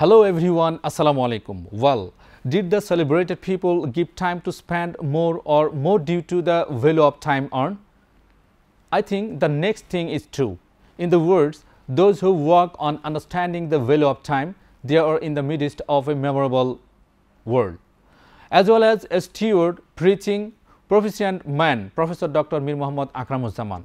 Hello everyone, Assalamu alaikum. Well, did the celebrated people give time to spend more due to the value of time earned? I think the next thing is true. In the words, those who work on understanding the value of time, they are in the midst of a memorable world. As well as a steward, preaching, proficient man, Professor Dr. Mir Muhammad Akramuzzaman,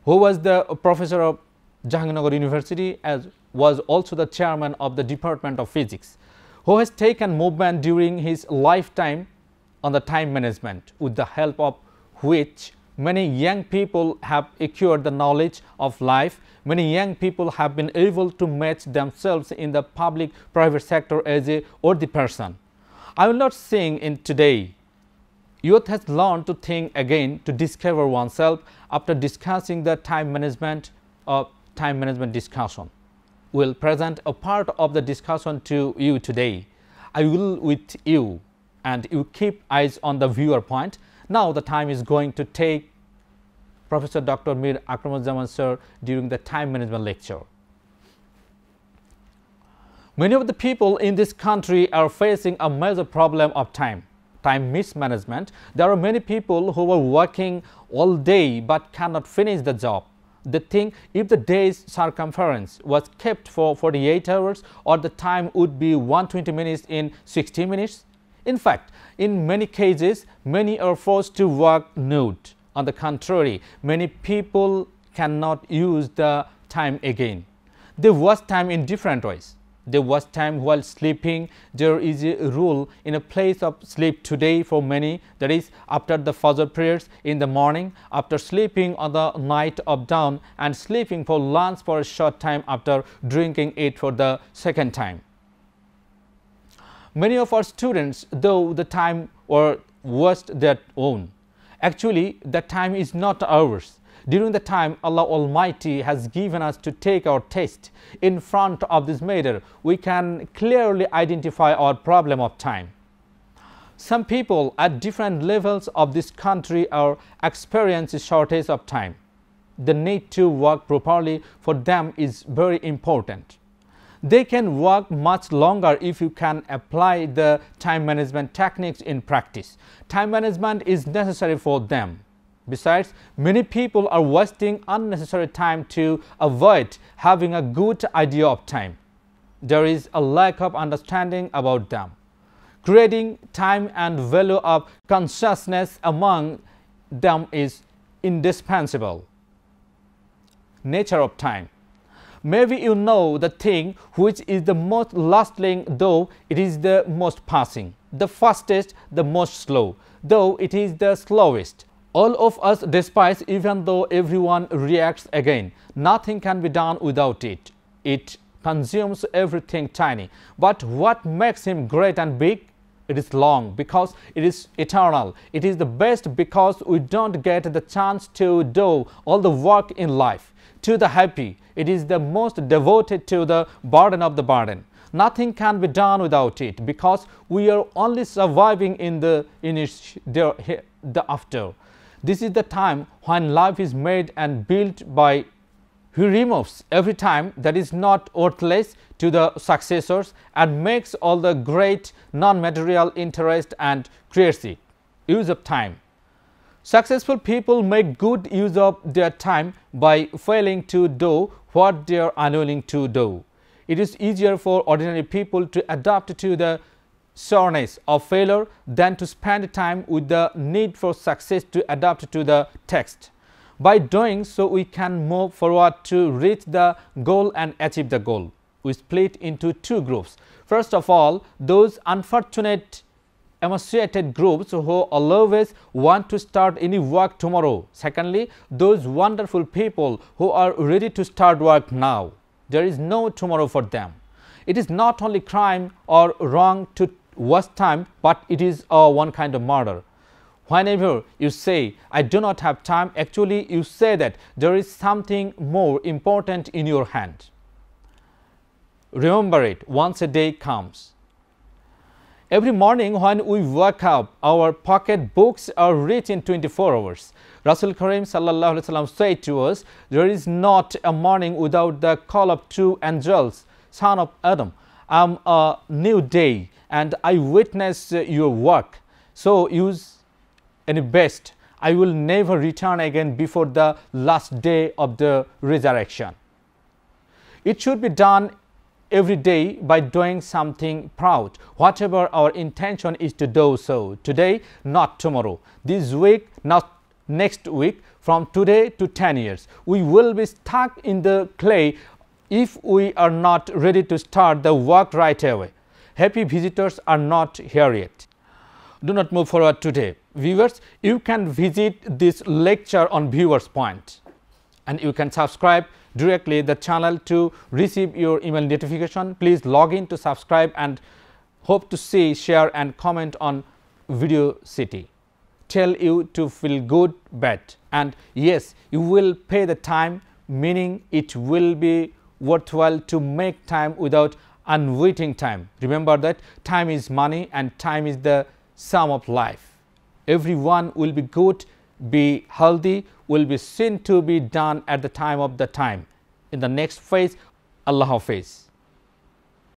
who was the professor of Jahangirnagar University as was also the chairman of the Department of Physics, who has taken movement during his lifetime on the time management, with the help of which many young people have acquired the knowledge of life. Many young people have been able to match themselves in the public-private sector as a worthy person. I will not sing in today. Youth has learned to think again, to discover oneself after discussing the time management discussion. Will present a part of the discussion to you today. I will with you, and you keep eyes on the viewer point. Now the time is going to take Professor Dr. Mir Akramuzzaman sir during the time management lecture. Many of the people in this country are facing a major problem of time mismanagement. There are many people who are working all day but cannot finish the job. They think if the day's circumference was kept for 48 hours, or the time would be 120 minutes in 60 minutes. In fact, in many cases, many are forced to work nude. On the contrary, many people cannot use the time again. They waste time in different ways. They waste time while sleeping. There is a rule in a place of sleep today for many, that is after the Fajr prayers in the morning, after sleeping on the night of dawn, and sleeping for lunch for a short time after drinking it for the second time. Many of our students, though the time or waste their own. Actually, the time is not ours. During the time Allah Almighty has given us to take our test, in front of this matter, we can clearly identify our problem of time. Some people at different levels of this country are experiencing shortage of time. The need to work properly for them is very important. They can work much longer if you can apply the time management techniques in practice. Time management is necessary for them. Besides, many people are wasting unnecessary time to avoid having a good idea of time. There is a lack of understanding about them. Creating time and value of consciousness among them is indispensable. Nature of time. Maybe you know the thing which is the most lasting, though it is the most passing, the fastest, the most slow, though it is the slowest. All of us despise, even though everyone reacts again. Nothing can be done without it. It consumes everything tiny. But what makes him great and big? It is long, because it is eternal. It is the best because we don't get the chance to do all the work in life. To the happy, it is the most devoted to the burden of the burden. Nothing can be done without it, because we are only surviving in the after. This is the time when life is made and built by. He removes every time that is not worthless to the successors and makes all the great non-material interest and creates it. Use of time. Successful people make good use of their time by failing to do what they are unwilling to do. It is easier for ordinary people to adapt to the soreness of failure than to spend time with the need for success to adapt to the text. By doing so, we can move forward to reach the goal and achieve the goal. We split into two groups. First of all, those unfortunate emaciated groups who always want to start any work tomorrow. Secondly, those wonderful people who are ready to start work now. There is no tomorrow for them. It is not only crime or wrong to waste time, but it is one kind of murder. Whenever you say, I do not have time, actually you say that there is something more important in your hand. Remember it once a day comes. Every morning when we wake up, our pocket books are rich in 24 hours. Rasul Karim sallallahu alaihi wasallam said to us, there is not a morning without the call of two angels, son of Adam, I'm a new day and I witness your work. So use any best. I will never return again before the last day of the resurrection. It should be done every day by doing something proud. Whatever our intention is to do so, today, not tomorrow, this week, not next week, from today to 10 years. We will be stuck in the clay if we are not ready to start the work right away. Happy visitors are not here yet. Do not move forward today. Viewers, you can visit this lecture on Viewers Point, and you can subscribe directly the channel to receive your email notification. Please log in to subscribe and hope to see, share and comment on Video City. Tell you to feel good, bad, and yes, you will pay the time, meaning it will be worthwhile to make time without unwaiting time. Remember that time is money and time is the sum of life. Everyone will be good, be healthy, will be seen to be done at the time of the time. In the next phase, Allah Hafiz.